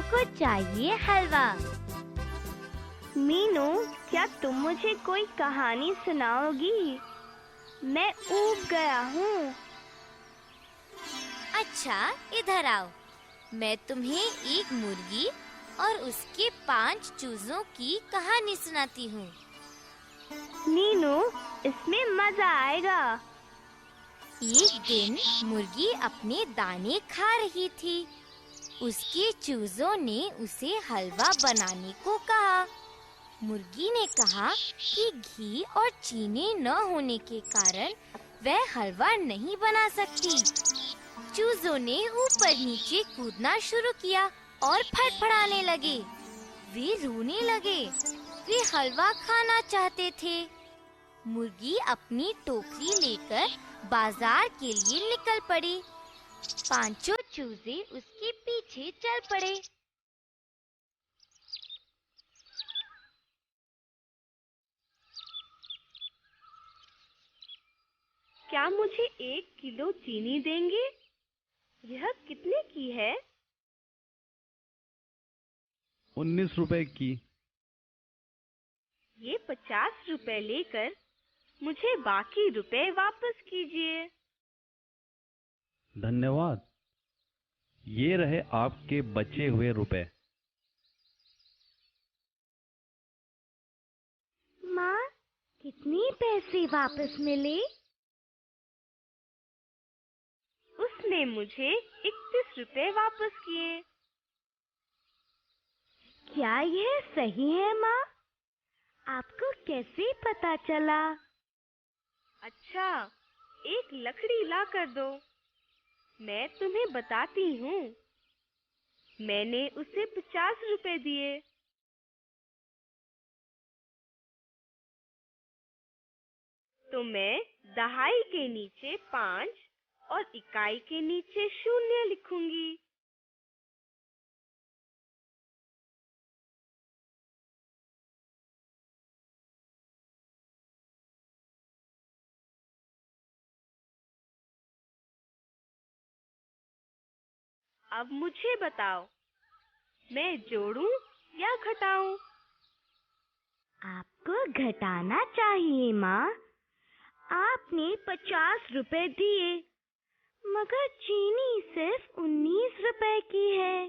को चाहिए हलवा। मीनू, क्या तुम मुझे कोई कहानी सुनाओगी? मैं ऊब गया हूँ। अच्छा, इधर आओ। मैं तुम्हें एक मुर्गी और उसके 5 चूजों की कहानी सुनाती हूँ। मीनू, इसमें मजा आएगा। एक दिन मुर्गी अपने दाने खा रही थी। उसके चूजों ने उसे हलवा बनाने को कहा। मुर्गी ने कहा कि घी और चीनी न होने के कारण वह हलवा नहीं बना सकती। चूजों ने ऊपर नीचे कूदना शुरू किया और फड़फड़ाने लगे। वे रोने लगे। वे हलवा खाना चाहते थे। मुर्गी अपनी टोकरी लेकर बाजार के लिए निकल पड़ी। 5 चूजे उसके पीछे चल पड़े। क्या मुझे 1 किलो चीनी देंगे? यह कितने की है? 19 रुपए की। ये 50 रुपए लेकर मुझे बाकी रुपए वापस कीजिए। धन्यवाद। ये रहे आपके बचे हुए रुपए। माँ, कितने पैसे वापस मिले? उसने मुझे 31 रुपए वापस किए। क्या यह सही है माँ? आपको कैसे पता चला? अच्छा, एक लकड़ी ला कर दो। मैं तुम्हें बताती हूँ। मैंने उसे 50 रुपए दिए। तो मैं दहाई के नीचे 5 और इकाई के नीचे 0 लिखूंगी। अब मुझे बताओ, मैं जोड़ूं या घटाऊं? आपको घटाना चाहिए माँ। आपने 50 रुपए दिए, मगर चीनी सिर्फ 19 रुपए की है।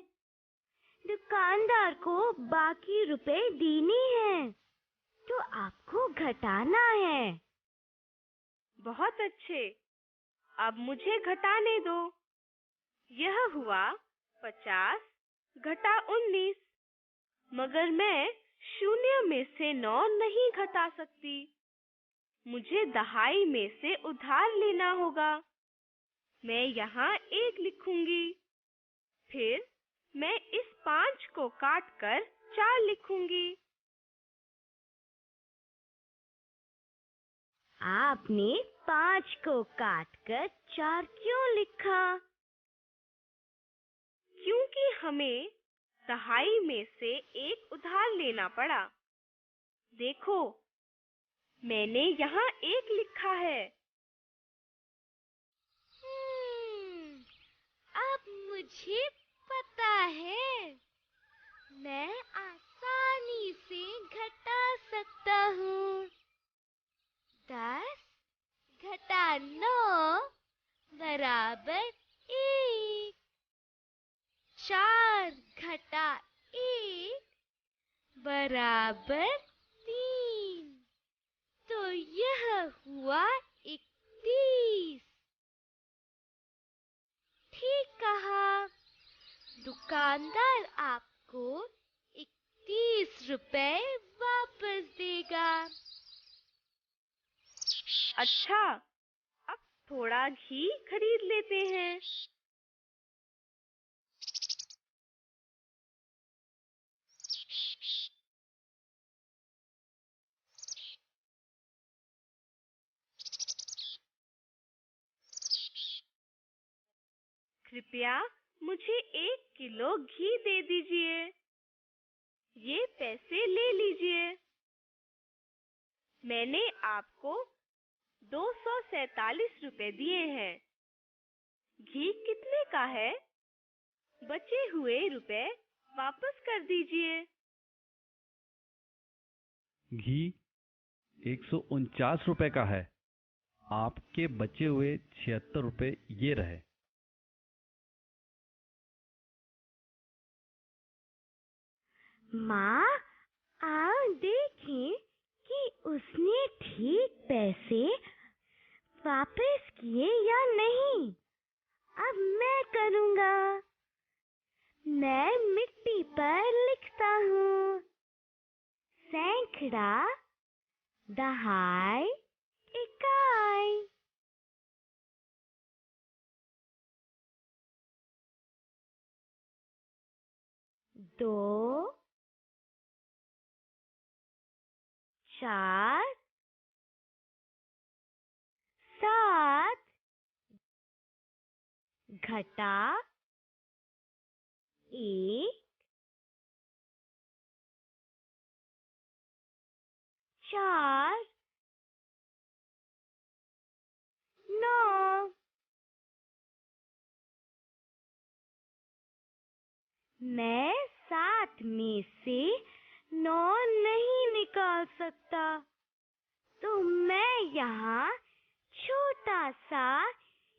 दुकानदार को बाकी रुपए देने हैं, तो आपको घटाना है। बहुत अच्छे। अब मुझे घटाने दो। यह हुआ 50 घटा 19, मगर मैं 0 में से 9 नहीं घटा सकती। मुझे दहाई में से उधार लेना होगा। मैं यहाँ 1 लिखूंगी। फिर मैं इस 5 को काट कर 4 लिखूंगी। आपने 5 को काट कर 4 क्यों लिखा? क्योंकि हमें दहाई में से 1 उधार लेना पड़ा। देखो, मैंने यहाँ 1 लिखा है। अब मुझे पता है। मैं आसानी से घटा सकता हूँ। 10 घटा 9 बराबर 1। 4 घटा 1 बराबर 3। तो यह हुआ 31। ठीक कहा। दुकानदार आपको 31 रुपए वापस देगा। अच्छा, अब थोड़ा घी खरीद लेते हैं। कृपया मुझे 1 किलो घी दे दीजिए। ये पैसे ले लीजिए। मैंने आपको 247 रुपए दिए हैं। घी कितने का है? बचे हुए रुपए वापस कर दीजिए। घी 149 रुपए का है। आपके बचे हुए 76 रुपए ये रहे। माँ, आप देखें कि उसने ठीक पैसे वापस किए या नहीं। अब मैं करूँगा। मैं मिट्टी पर लिखता हूँ। सैकड़ा, दहाई, इकाई। दो, चार, सात, घटा एक, चार, नौ। मैं 7 में से 9 नहीं निकाल सकता, तो मैं यहाँ छोटा सा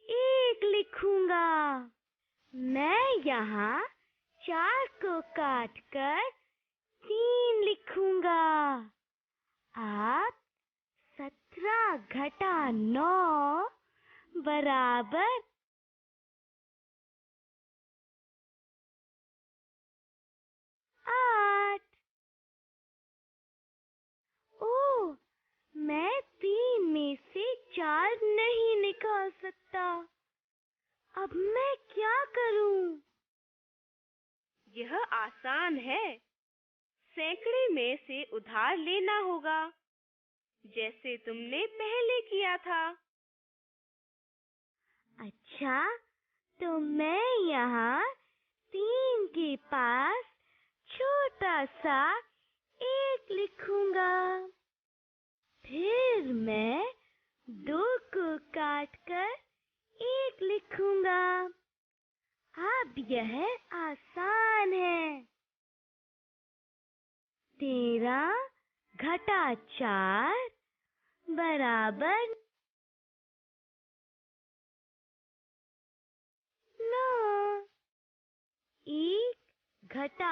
1 लिखूंगा। मैं यहाँ 4 को काट कर 3 लिखूंगा। अब 17 घटा 9 बराबर 8। ओह, मैं 3 में से 4 नहीं निकाल सकता। अब मैं क्या करूं? यह आसान है। सैकड़े में से उधार लेना होगा, जैसे तुमने पहले किया था। अच्छा, तो मैं यहाँ 3 के पास छोटा सा 1 लिखूंगा। फिर मैं 2 को काट कर 1 लिखूंगा। अब यह आसान है। 13 घटा 4 बराबर 9। 1 घटा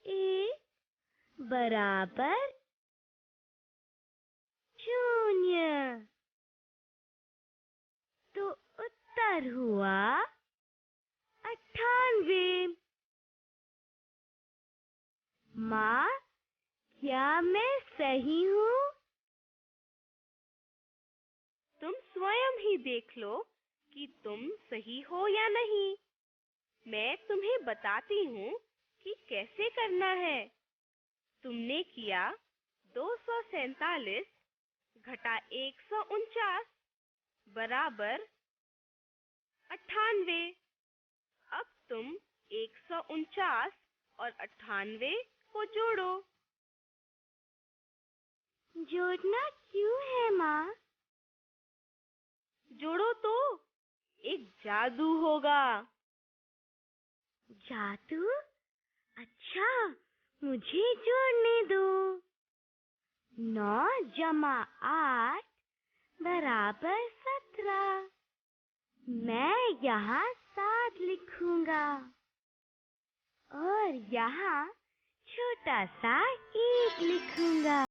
1 बराबर 0। तो उत्तर हुआ 98। माँ, क्या मैं सही हूँ? तुम स्वयं ही देख लो कि तुम सही हो या नहीं। मैं तुम्हें बताती हूँ कि कैसे करना है। तुमने किया 247 घटा 149 बराबर 98। अब तुम 149 और 98 को जोड़ो। जोड़ना क्यों है माँ? जोड़ो तो एक जादू होगा। जादू? अच्छा, मुझे जोड़ने दो। 9 जमा 8 बराबर 17। मैं यहाँ 7 लिखूंगा और यहाँ छोटा सा 1 लिखूंगा।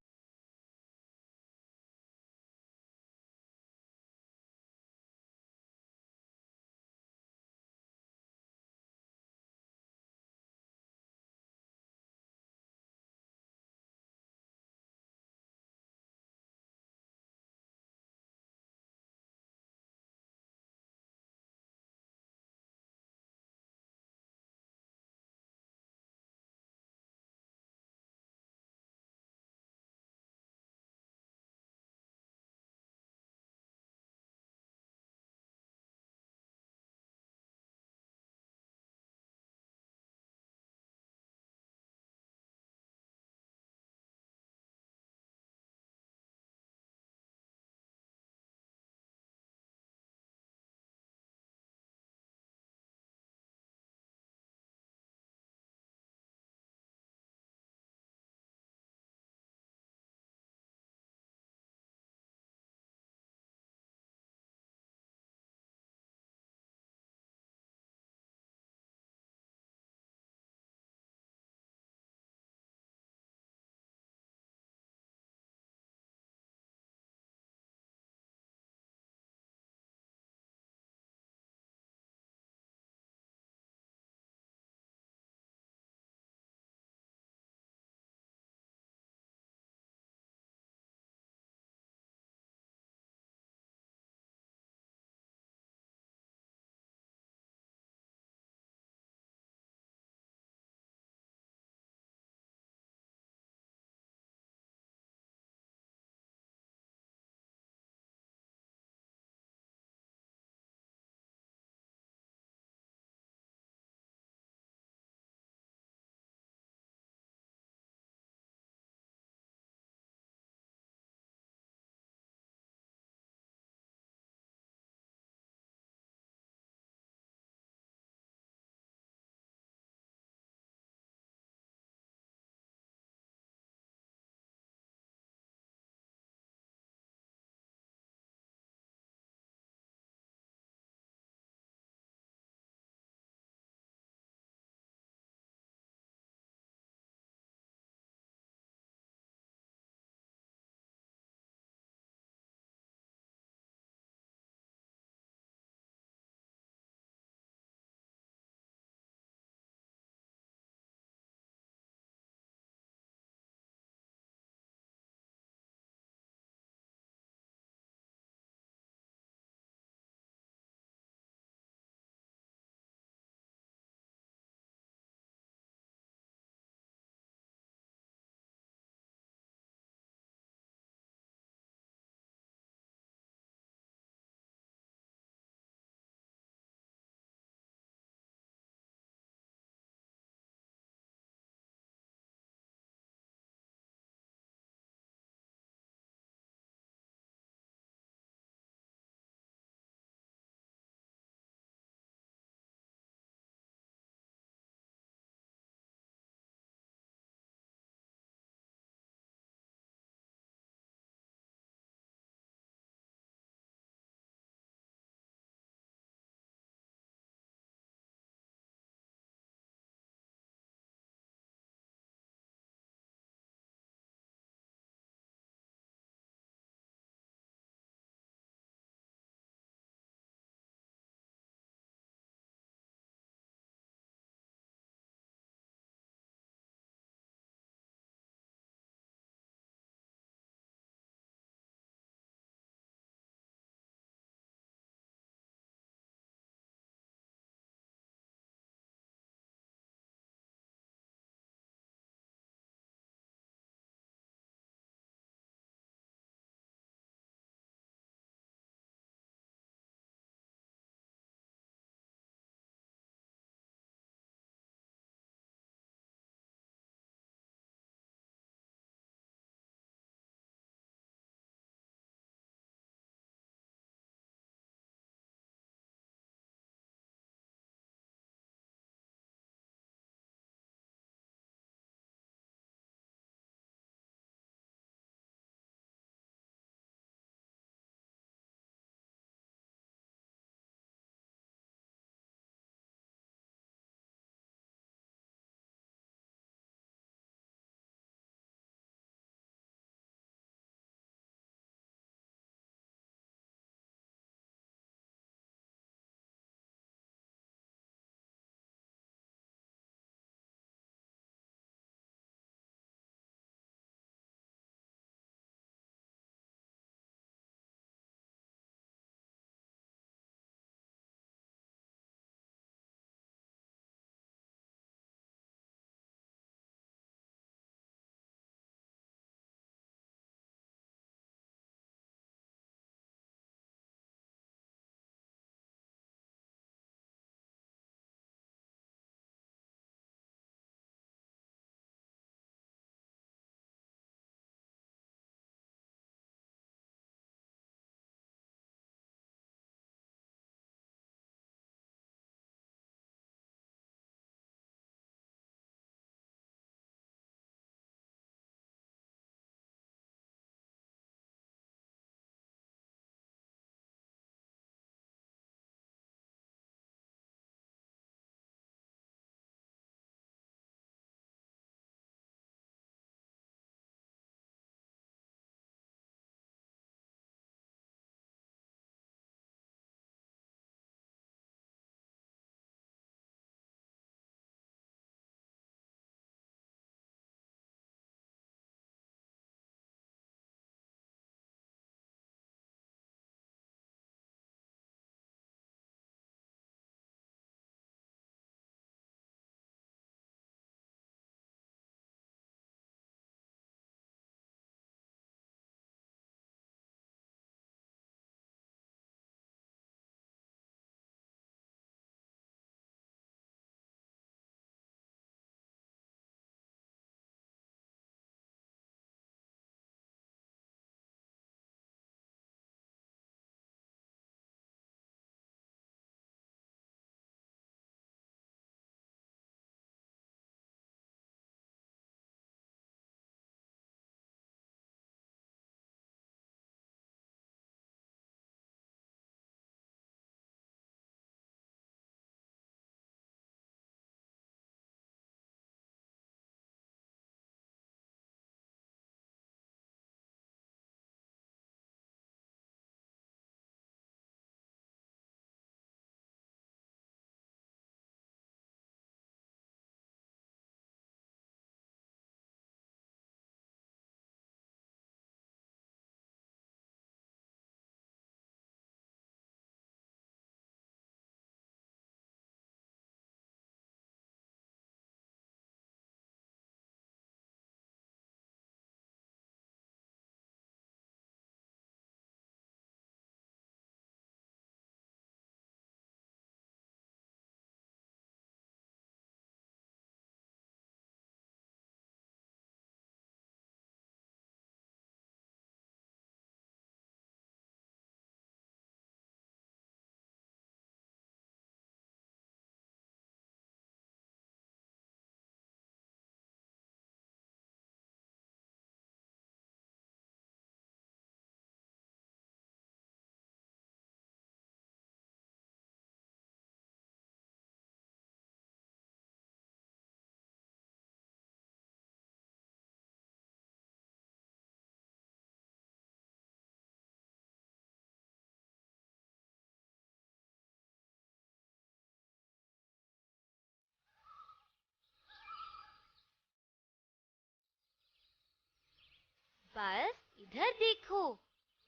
बस इधर देखो,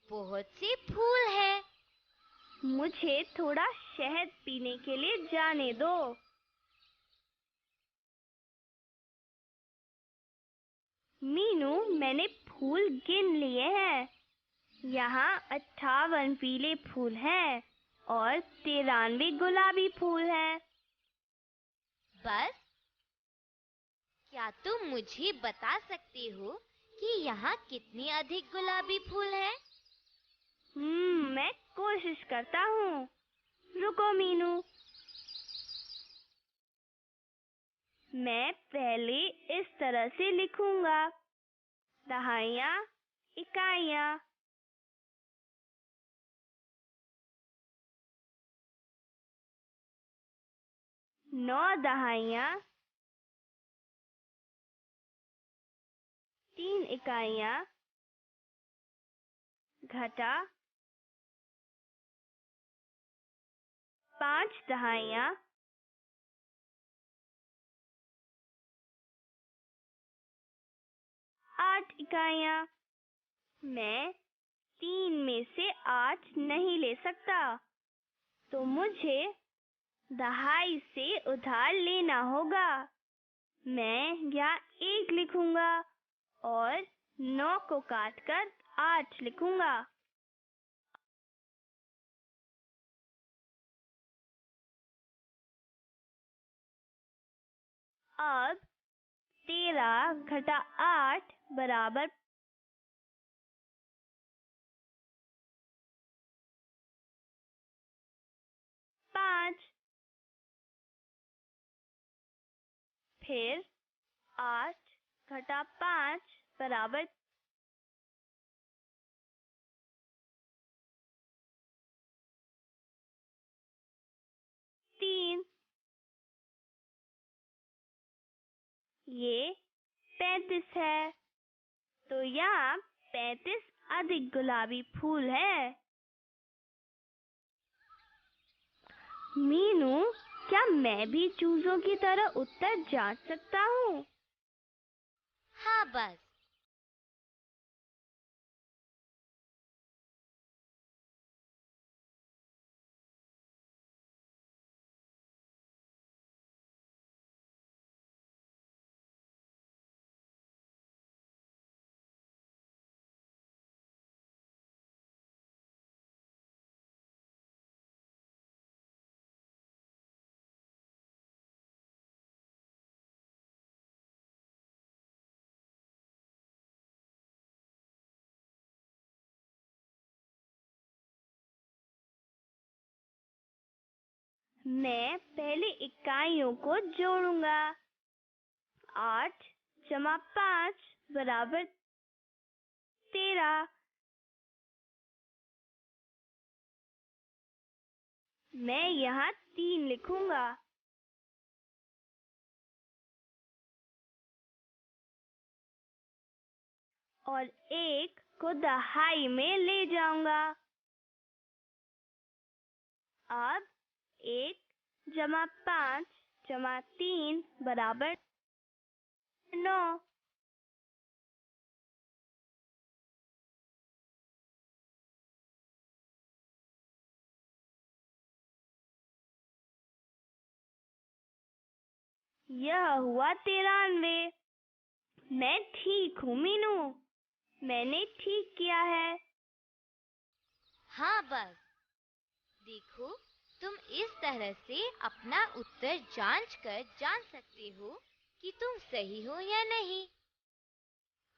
बहुत से फूल हैं। मुझे थोड़ा शहद पीने के लिए जाने दो। मीनू, मैंने फूल गिन लिए हैं। यहाँ 58 पीले फूल हैं और 93 गुलाबी फूल हैं। बस? क्या तुम मुझे बता सकते हो कि यहाँ कितने अधिक गुलाबी फूल हैं? मैं कोशिश करता हूँ। रुको मीनू, मैं पहले इस तरह से लिखूंगा: दहाइयाँ, इकाइयाँ। 9 दहाइयाँ, 3 इकाइयाँ, घटा 5 दहाइयाँ, 8 इकाइयाँ। मैं 3 में से 8 नहीं ले सकता, तो मुझे दहाई से उधार लेना होगा। मैं यहाँ 1 लिखूंगा और 9 को काटकर 8 लिखूंगा। अब 13 घटा 8 बराबर 5। फिर 8 घटा 5 बराबर 3। ये 35 है, तो यहाँ 35 अधिक गुलाबी फूल है। मीनू, क्या मैं भी चूजों की तरह उत्तर जांच सकता हूँ? हाँ, बस। मैं पहले इकाइयों को जोड़ूंगा। 8 जमा 5 बराबर 13। मैं यहाँ 3 लिखूंगा और 1 को दहाई में ले जाऊंगा। अब 1 जमा 5 जमा 3 बराबर 9। यह हुआ 93। मैं ठीक हूँ मीनू, मैंने ठीक किया है। हाँ, बस। देखो, तुम इस तरह से अपना उत्तर जांच कर जान सकते हो कि तुम सही हो या नहीं।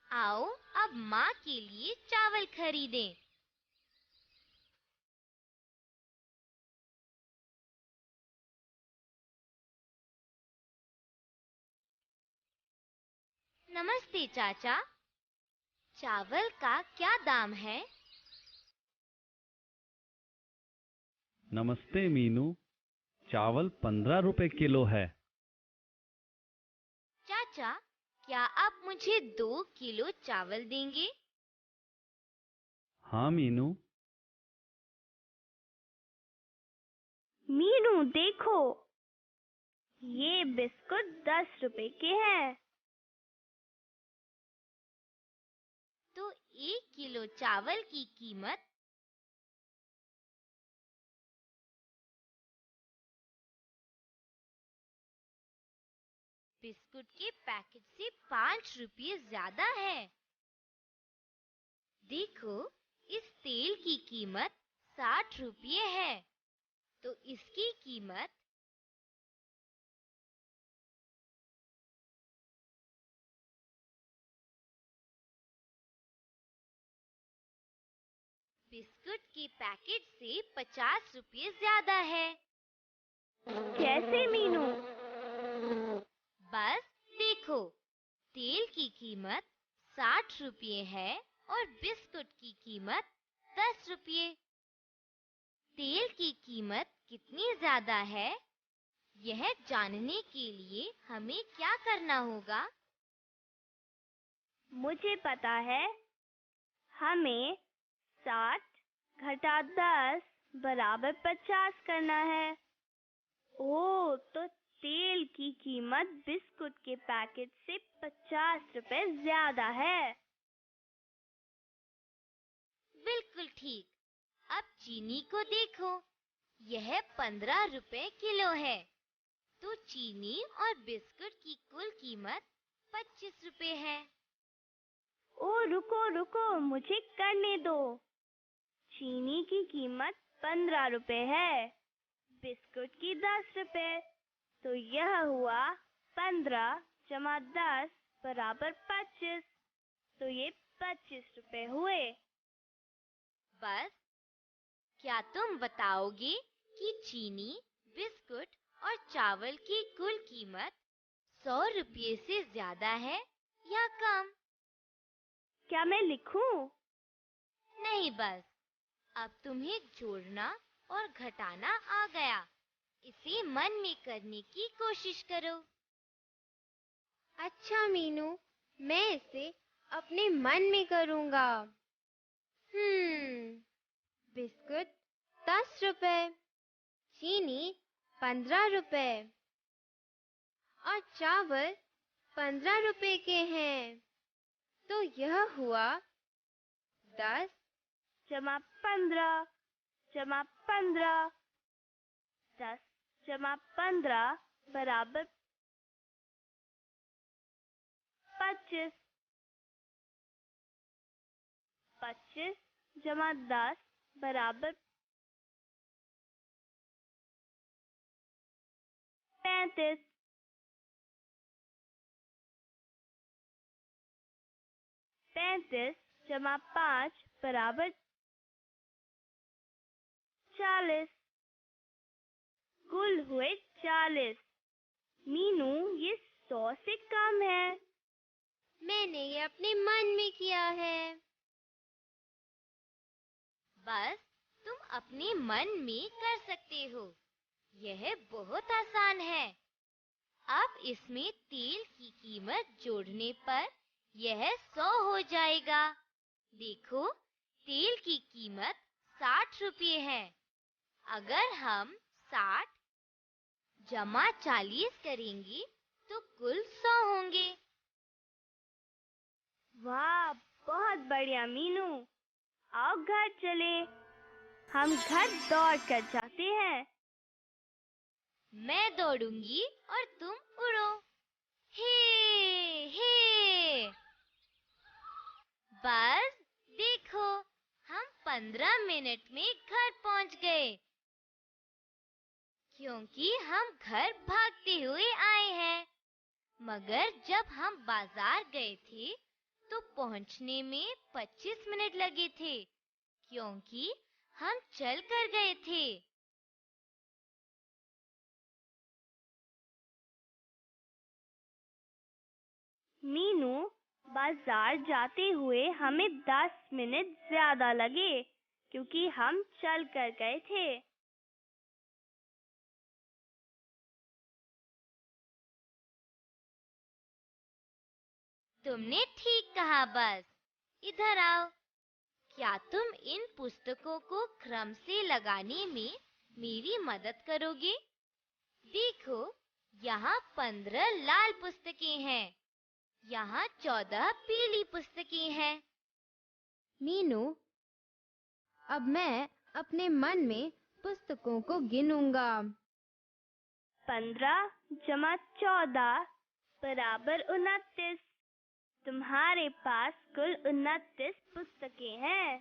आओ, अब माँ के लिए चावल खरीदें। नमस्ते चाचा, चावल का क्या दाम है? नमस्ते मीनू, चावल 15 रुपए किलो है। चाचा, क्या आप मुझे 2 किलो चावल देंगे? हाँ मीनू। मीनू देखो, ये बिस्कुट 10 रुपए के हैं। तो 1 किलो चावल की कीमत बिस्कुट के पैकेट से 5 रुपये ज्यादा है। देखो, इस तेल की कीमत 60 रुपये है, तो इसकी कीमत बिस्कुट के पैकेट से 50 रुपये ज्यादा है। कैसे मीनू? बस देखो, तेल की कीमत 60 रुपये है और बिस्कुट की कीमत 10 रुपये। तेल की कीमत कितनी ज्यादा है, यह जानने के लिए हमें क्या करना होगा? मुझे पता है। हमें 60 घटा 10 बराबर 50 करना है। ओह, तो तेल की कीमत बिस्कुट के पैकेट से 50 रुपए ज्यादा है। बिल्कुल ठीक। अब चीनी को देखो, यह 15 रुपए किलो है, तो चीनी और बिस्कुट की कुल कीमत 25 रुपए है। ओह, रुको रुको, मुझे करने दो। चीनी की कीमत 15 रुपए है, बिस्कुट की 10 रुपए, तो यह हुआ 15 जमा 10 बराबर 25, तो ये 25 रुपए हुए। बस, क्या तुम बताओगे कि चीनी, बिस्कुट और चावल की कुल कीमत 100 रुपये से ज्यादा है या कम? क्या मैं लिखूं? नहीं, बस अब तुम्हें जोड़ना और घटाना आ गया। इसे मन में करने की कोशिश करो। अच्छा मीनू, मैं इसे अपने मन में करूँगा। बिस्कुट 10 रुपए, चीनी 15 रुपए और चावल 15 रुपए के हैं, तो यह हुआ 10 जमा 15 जमा 15, 10 जमा 15 बराबर 25, 25 जमा 10 बराबर 35, 35 जमा 5 बराबर 40, कुल हुए 40। मीनू, ये 100 से कम है। मैंने ये अपने मन में किया है। बस तुम अपने मन में कर सकते हो। यह बहुत आसान है। अब इसमें तेल की कीमत जोड़ने पर यह 100 हो जाएगा। देखो, तेल की कीमत 60 रुपये है। अगर हम 60 जमा 40 करेंगे तो कुल 100 होंगे। वाह, बहुत बढ़िया मीनू। आओ घर चले, हम घर दौड़ कर जाते हैं। मैं दौड़ूंगी और तुम उड़ो। हे हे। बस देखो, हम 15 मिनट में घर पहुंच गए, क्योंकि हम घर भागते हुए आए हैं। मगर जब हम बाजार गए थे तो पहुंचने में 25 मिनट लगे थे, क्योंकि हम चल कर गए थे। मीनू, बाजार जाते हुए हमें 10 मिनट ज्यादा लगे, क्योंकि हम चल कर गए थे। तुमने ठीक कहा। बस इधर आओ। क्या तुम इन पुस्तकों को क्रम से लगाने में मेरी मदद करोगे? देखो, यहाँ 15 लाल पुस्तकें हैं, यहाँ 14 पीली पुस्तकें हैं। मीनू, अब मैं अपने मन में पुस्तकों को गिनूंगा। 15 जमा 14 बराबर 29। तुम्हारे पास कुल 29 पुस्तकें हैं।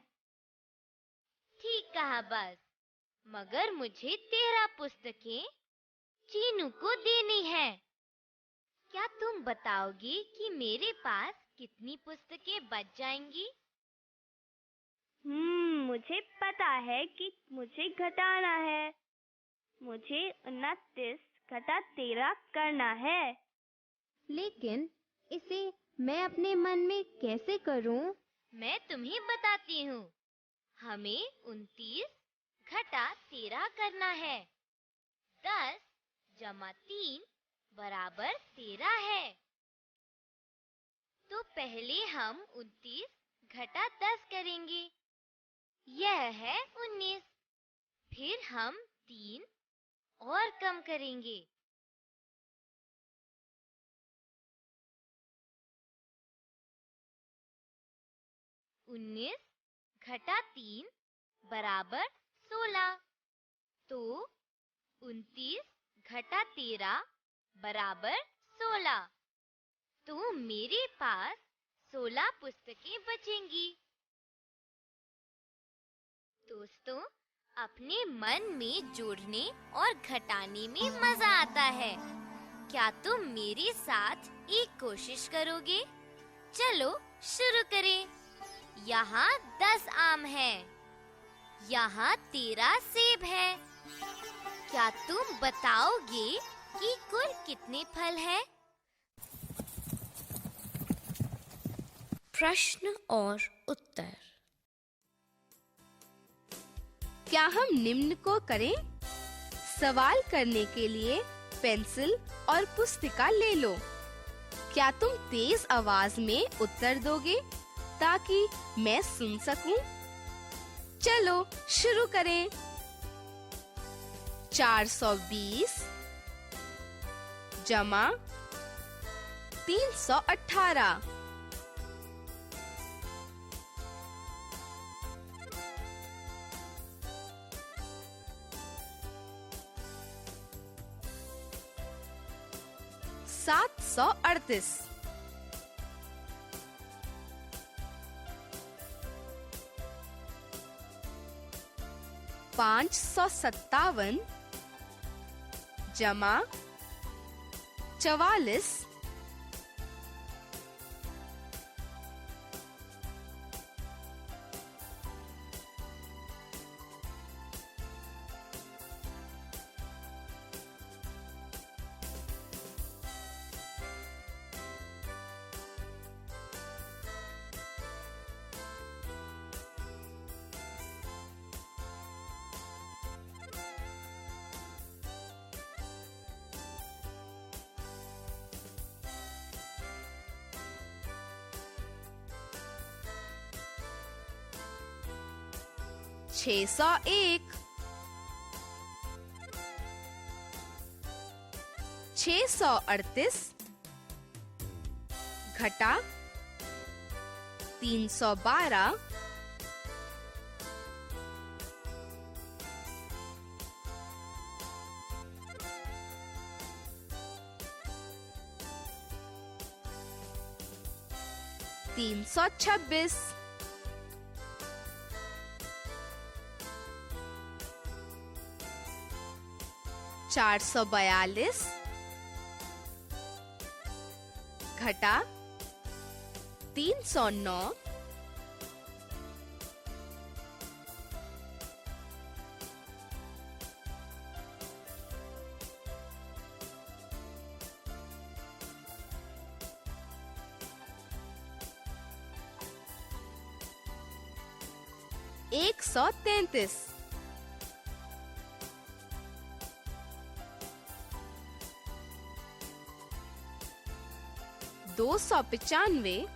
ठीक कहा बस, मगर मुझे 13 पुस्तकें चीनू को देनी है। क्या तुम बताओगी कि मेरे पास कितनी पुस्तकें बच जाएंगी? मुझे पता है कि मुझे घटाना है। मुझे 29 घटा 13 करना है। लेकिन इसे मैं अपने मन में कैसे करूं? मैं तुम्हें बताती हूँ। हमें 29 घटा 13 करना है। 10 जमा 3 बराबर 13 है। तो पहले हम 29 घटा 10 करेंगे। यह है 19। फिर हम 3 और कम करेंगे। उन्नीस घटा 3 बराबर 16। तो 29 घटा 13 बराबर 16। तो मेरे पास 16 पुस्तकें बचेंगी। दोस्तों, अपने मन में जोड़ने और घटाने में मजा आता है। क्या तुम मेरे साथ एक कोशिश करोगे? चलो शुरू करें। यहाँ 10 आम हैं। यहाँ 13 सेब हैं। क्या तुम बताओगे कि कुल कितने फल हैं? प्रश्न और उत्तर। क्या हम निम्न को करें? सवाल करने के लिए पेंसिल और पुस्तिका ले लो। क्या तुम तेज आवाज में उत्तर दोगे ताकि मैं सुन सकूं? चलो शुरू करें। 420 जमा 318। सात 738 557 जमा 44। 601 638 घटा 312। 326। 442 घटा 309। 133। 295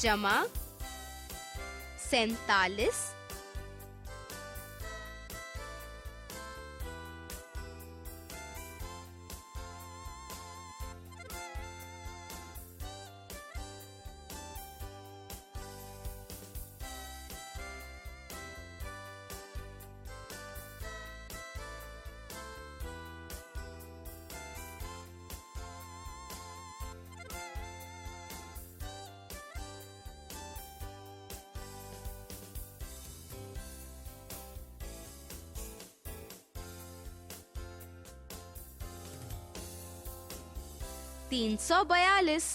जमा 47। 1 342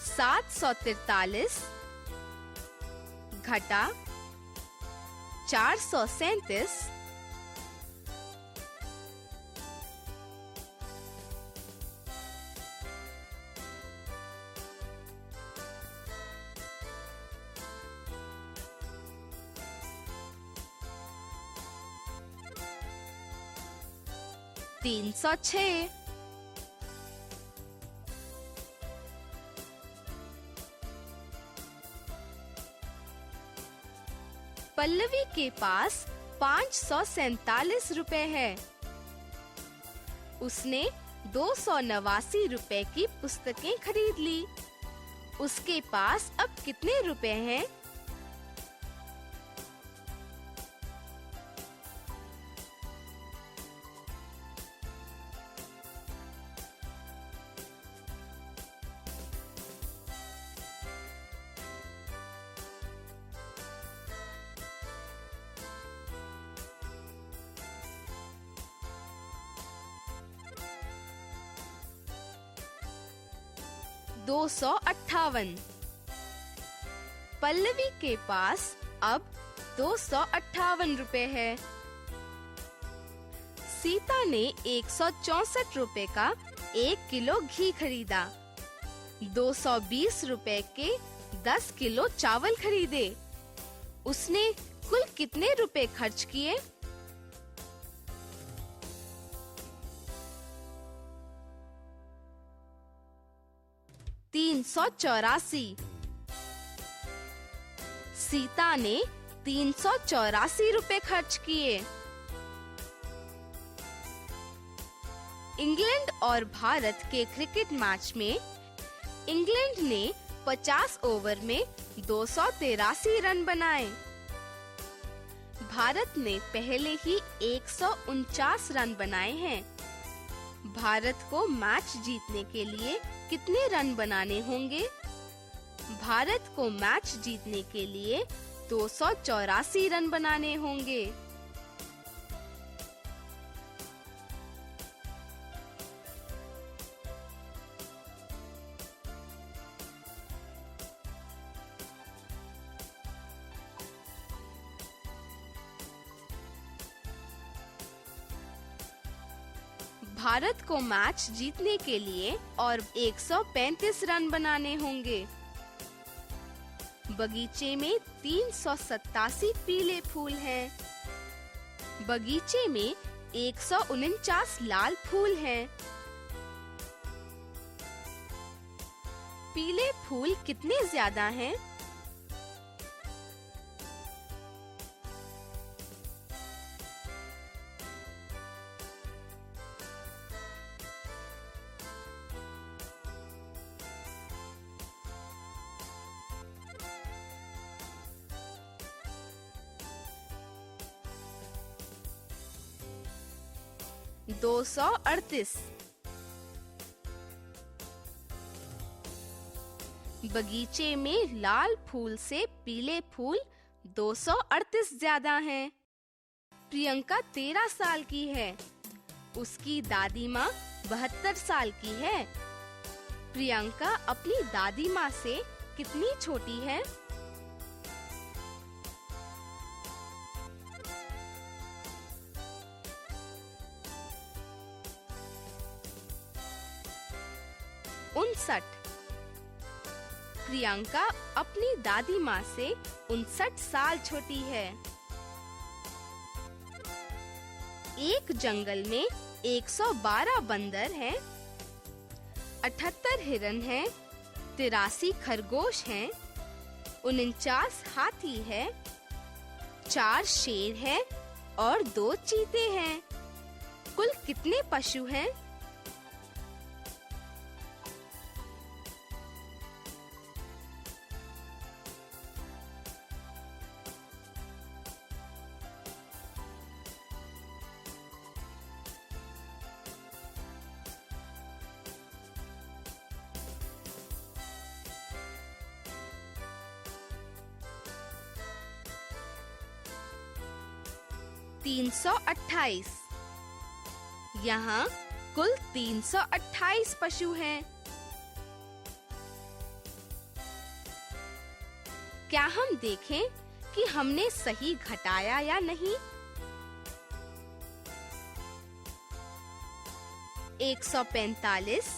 743 घटा 437 306 पल्लवी के पास 547 रुपए है। उसने 289 रुपए की पुस्तकें खरीद ली। उसके पास अब कितने रुपए हैं? दो 258 पल्लवी के पास अब 258 रुपए है। सीता ने 164 रुपए का 1 किलो घी खरीदा। 220 रुपए के 10 किलो चावल खरीदे। उसने कुल कितने रुपए खर्च किए? $384। सीता ने 384 रुपए खर्च किए। इंग्लैंड और भारत के क्रिकेट मैच में इंग्लैंड ने 50 ओवर में 283 रन बनाए। भारत ने पहले ही 149 रन बनाए हैं। भारत को मैच जीतने के लिए कितने रन बनाने होंगे? भारत को मैच जीतने के लिए 284 रन बनाने होंगे। भारत को मैच जीतने के लिए और 135 रन बनाने होंगे। बगीचे में 387 पीले फूल हैं। बगीचे में 149 लाल फूल हैं। पीले फूल कितने ज्यादा हैं? दो 238 बगीचे में लाल फूल से पीले फूल 238 ज्यादा हैं। प्रियंका 13 साल की है। उसकी दादी माँ 72 साल की है। प्रियंका अपनी दादी माँ से कितनी छोटी है? उनसठ। प्रियंका अपनी दादी माँ से 59 साल छोटी है। एक जंगल में 112 बंदर हैं, 78 हिरन हैं, 83 खरगोश हैं, 49 हाथी हैं, 4 शेर हैं और 2 चीते हैं। कुल कितने पशु हैं? 328। यहाँ कुल 328 पशु हैं। क्या हम देखें कि हमने सही घटाया या नहीं? 145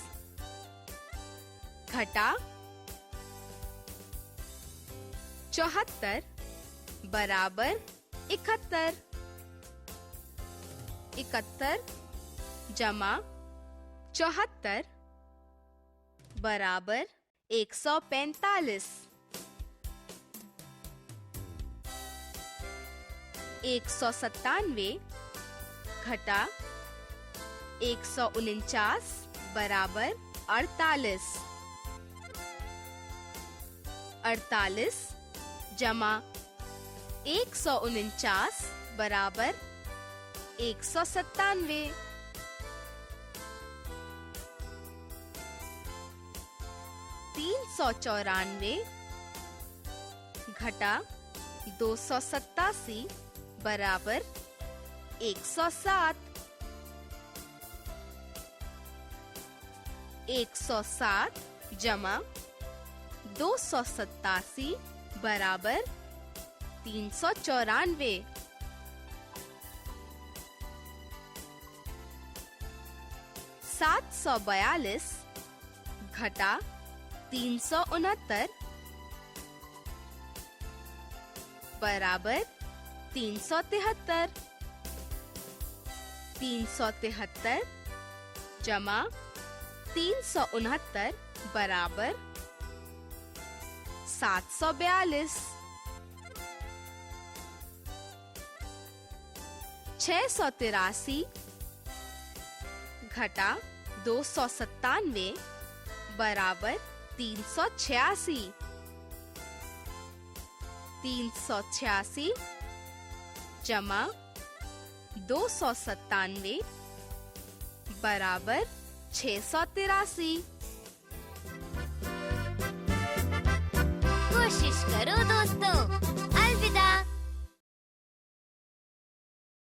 घटा 74 बराबर 71। 71 जमा 74 बराबर 145। 197 घटा 149 बराबर 48। 48 जमा 149 बराबर 197। 394 घटा 287 बराबर 107। 107 जमा 287 बराबर 394। 742 घटा 369 बराबर 373। 373 जमा 369 बराबर 742। 683 घटा 297 बराबर 386। 386 जमा 297 बराबर 683।